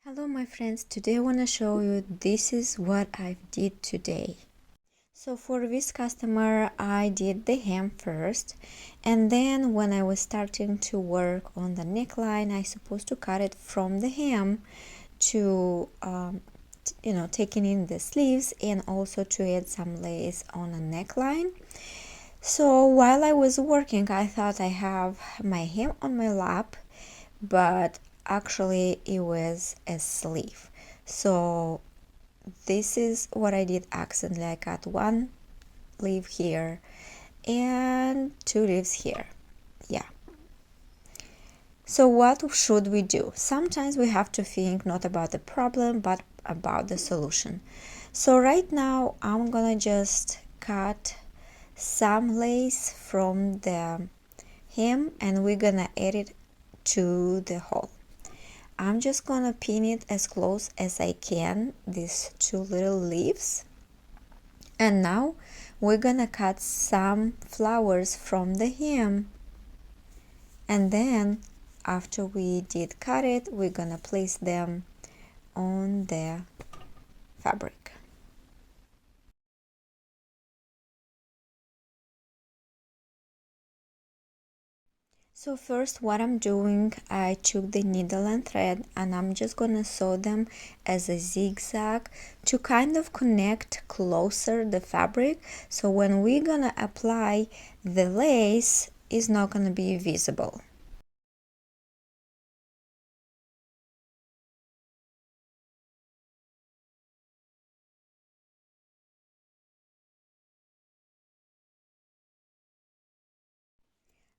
Hello my friends, today I want to show you this is what I did today. So for this customer I did the hem first, and then when I was starting to work on the neckline I supposed to cut it from the hem to taking in the sleeves and also to add some lace on a neckline. So while I was working I thought I have my hem on my lap, but actually it was a sleeve. So this is what I did accidentally. I got one leaf here and two leaves here. Yeah. So what should we do? Sometimes we have to think not about the problem but about the solution. So right now I'm gonna just cut some lace from the hem and we're gonna add it to the hole. I'm just gonna pin it as close as I can, these two little leaves. And now we're gonna cut some flowers from the hem. And then after we did cut it, we're gonna place them on the fabric. So first what I'm doing, I took the needle and thread and I'm just gonna sew them as a zigzag to kind of connect closer the fabric, so when we're gonna apply the lace it's not gonna be visible.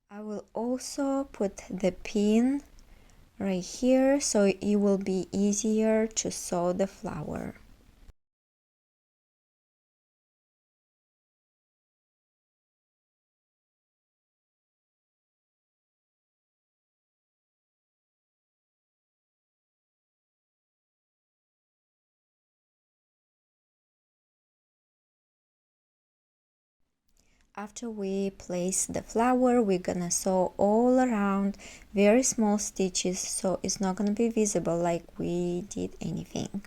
I will also put the pin right here so it will be easier to sew the flower. After we place the flower, we're gonna sew all around, very small stitches, so it's not gonna be visible like we did anything.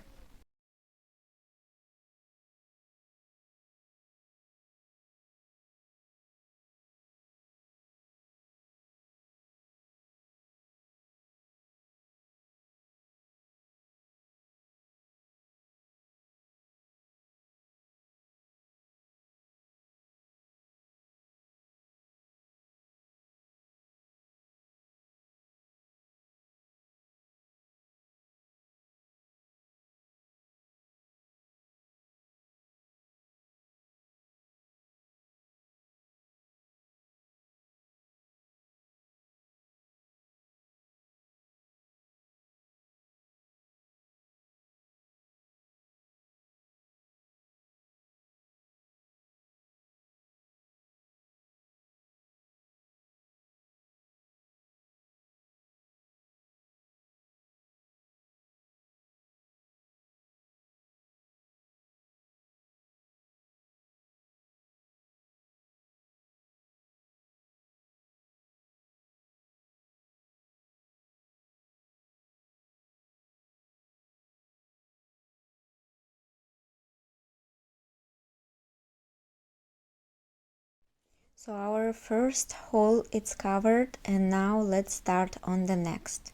So our first hole is covered, and now let's start on the next.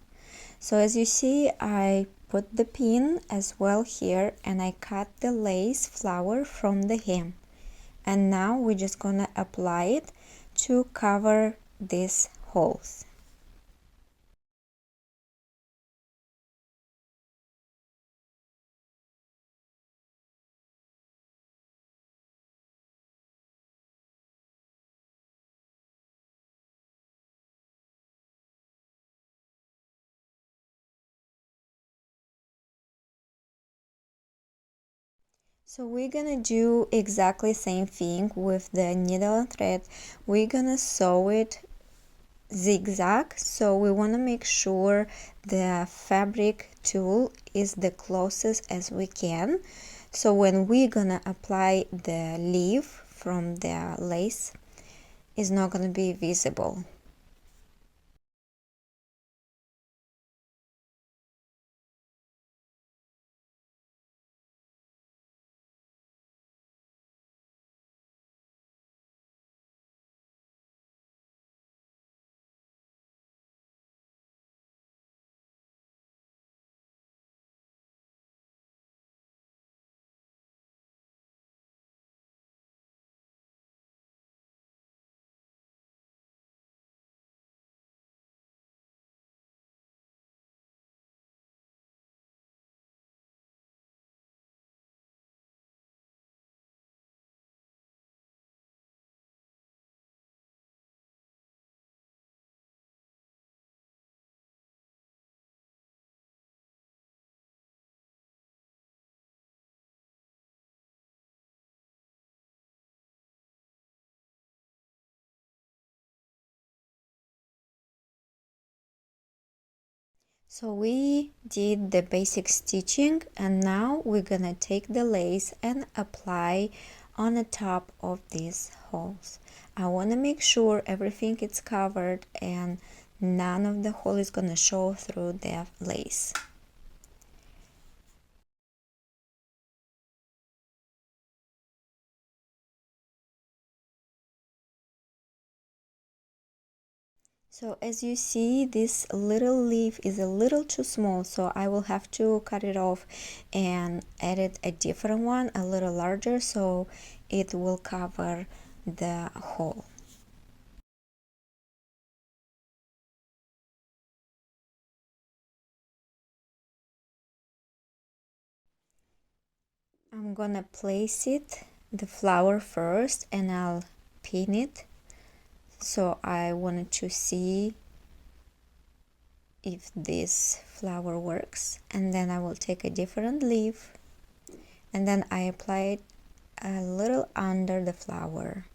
So as you see, I put the pin as well here and I cut the lace flower from the hem. And now we're just gonna apply it to cover these holes. So we're gonna do exactly same thing with the needle and thread. We're gonna sew it zigzag, so we want to make sure the fabric tool is the closest as we can, so when we're gonna apply the leaf from the lace it's not gonna be visible. So we did the basic stitching, and now we're gonna take the lace and apply on the top of these holes. I want to make sure everything is covered and none of the hole is gonna show through the lace. So as you see, this little leaf is a little too small, so I will have to cut it off and edit a different one, a little larger, so it will cover the hole. I'm gonna place the flower first, and I'll pin it. So I wanted to see if this flower works, and then I will take a different leaf and then I apply it a little under the flower.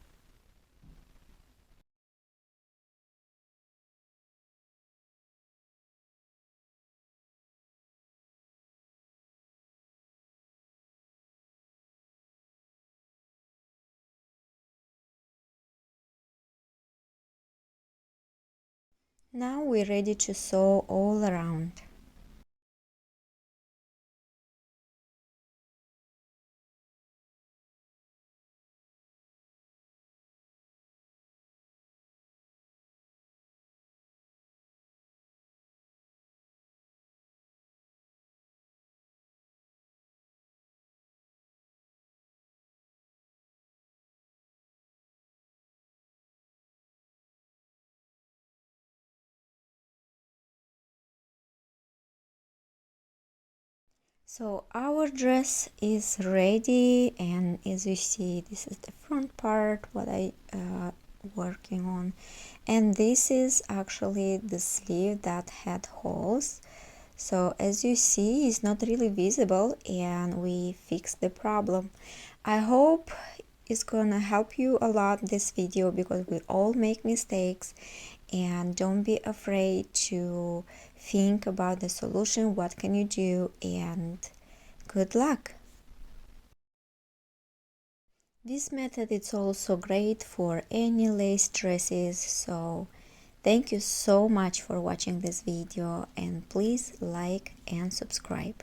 Now we're ready to sew all around. So our dress is ready, and as you see, this is the front part what I working on, and this is actually the sleeve that had holes. So as you see, it's not really visible, and we fixed the problem. I hope it's gonna help you a lot, this video, because we all make mistakes, and don't be afraid to think about the solution, what can you do, and good luck. This method is also great for any lace dresses. So thank you so much for watching this video, and please like and subscribe.